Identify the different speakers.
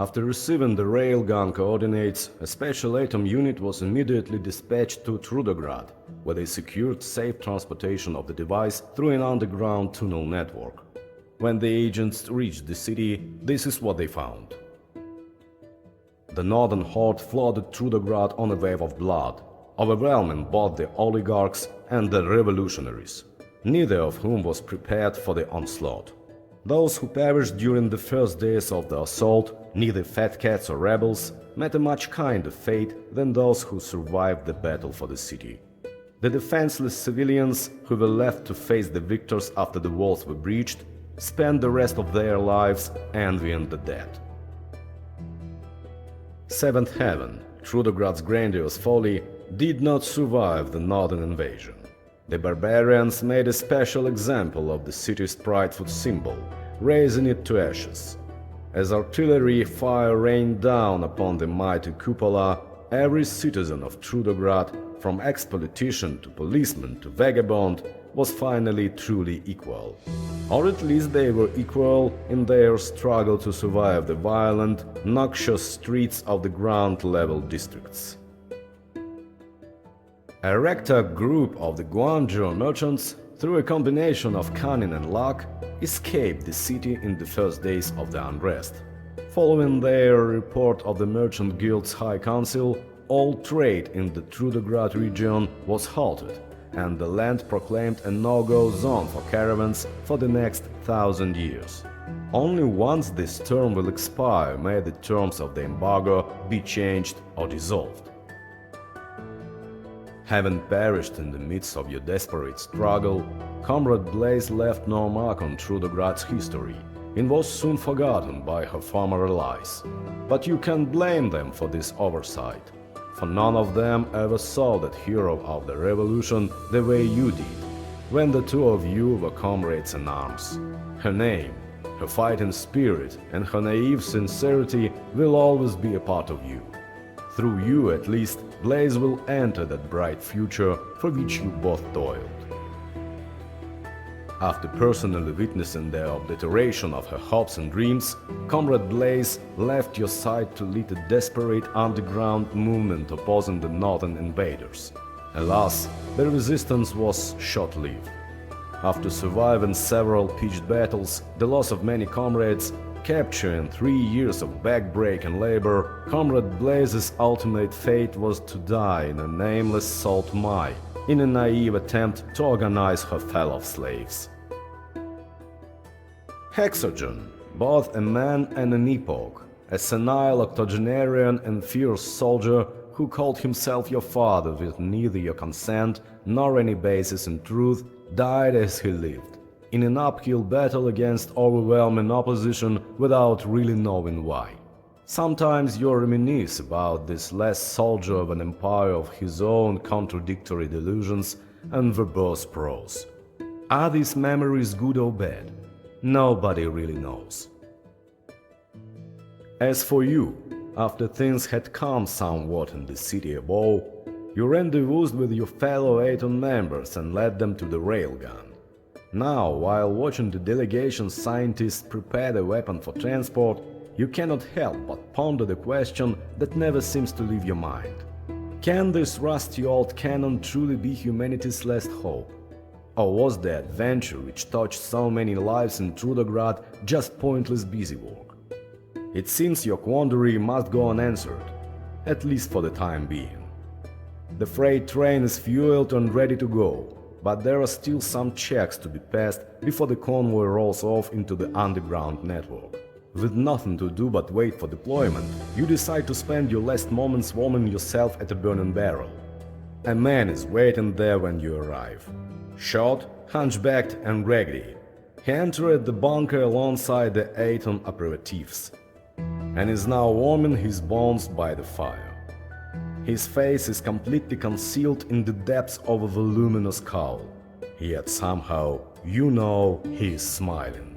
Speaker 1: After receiving the railgun coordinates, a special atom unit was immediately dispatched to Trudograd, where they secured safe transportation of the device through an underground tunnel network. When the agents reached the city, this is what they found. The northern horde flooded Trudograd on a wave of blood, overwhelming both the oligarchs and the revolutionaries, neither of whom was prepared for the onslaught. Those who perished during the first days of the assault, neither fat cats or rebels, met a much kinder fate than those who survived the battle for the city. The defenseless civilians who were left to face the victors after the walls were breached spent the rest of their lives envying the dead. Seventh Heaven, Trudograd's grandiose folly, did not survive the northern invasion. The barbarians made a special example of the city's prideful symbol, razing it to ashes. As artillery fire rained down upon the mighty cupola, every citizen of Trudograd, from ex-politician to policeman to vagabond, was finally truly equal. Or at least they were equal in their struggle to survive the violent, noxious streets of the ground-level districts. A ragtag group of the Guangzhou merchants, through a combination of cunning and luck, escaped the city in the first days of the unrest. Following their report of the Merchant Guild's High Council, all trade in the Trudograd region was halted, and the land proclaimed a no-go zone for caravans for the next 1,000 years. Only once this term will expire may the terms of the embargo be changed or dissolved. Having perished in the midst of your desperate struggle, Comrade Blaze left no mark on Trudograd's history and was soon forgotten by her former allies. But you can't blame them for this oversight, for none of them ever saw that hero of the revolution the way you did, when the two of you were comrades in arms. Her name, her fighting spirit and her naive sincerity will always be a part of you. Through you, at least, Blaze will enter that bright future for which you both toiled. After personally witnessing the obliteration of her hopes and dreams, Comrade Blaze left your side to lead a desperate underground movement opposing the northern invaders. Alas, the resistance was short-lived. After surviving several pitched battles, the loss of many comrades, capture and 3 years of backbreaking labor, Comrade Blaze's ultimate fate was to die in a nameless salt mine, in a naive attempt to organize her fellow slaves. Hexogen, both a man and an epoch, a senile octogenarian and fierce soldier who called himself your father with neither your consent nor any basis in truth, died as he lived, in an uphill battle against overwhelming opposition without really knowing why. Sometimes you reminisce about this last soldier of an empire of his own contradictory delusions and verbose prose. Are these memories good or bad? Nobody really knows. As for you, after things had calmed somewhat in the city above, you rendezvoused with your fellow Aton members and led them to the railgun. Now, while watching the delegation's scientists prepare the weapon for transport, you cannot help but ponder the question that never seems to leave your mind. Can this rusty old cannon truly be humanity's last hope? Or was the adventure which touched so many lives in Trudograd just pointless busywork? It seems your quandary must go unanswered, at least for the time being. The freight train is fueled and ready to go, but there are still some checks to be passed before the convoy rolls off into the underground network. With nothing to do but wait for deployment, you decide to spend your last moments warming yourself at a burning barrel. A man is waiting there when you arrive. Short, hunchbacked and raggedy, he entered the bunker alongside the Aton aperitifs, and is now warming his bones by the fire. His face is completely concealed in the depths of a voluminous cowl, yet somehow you know he is smiling.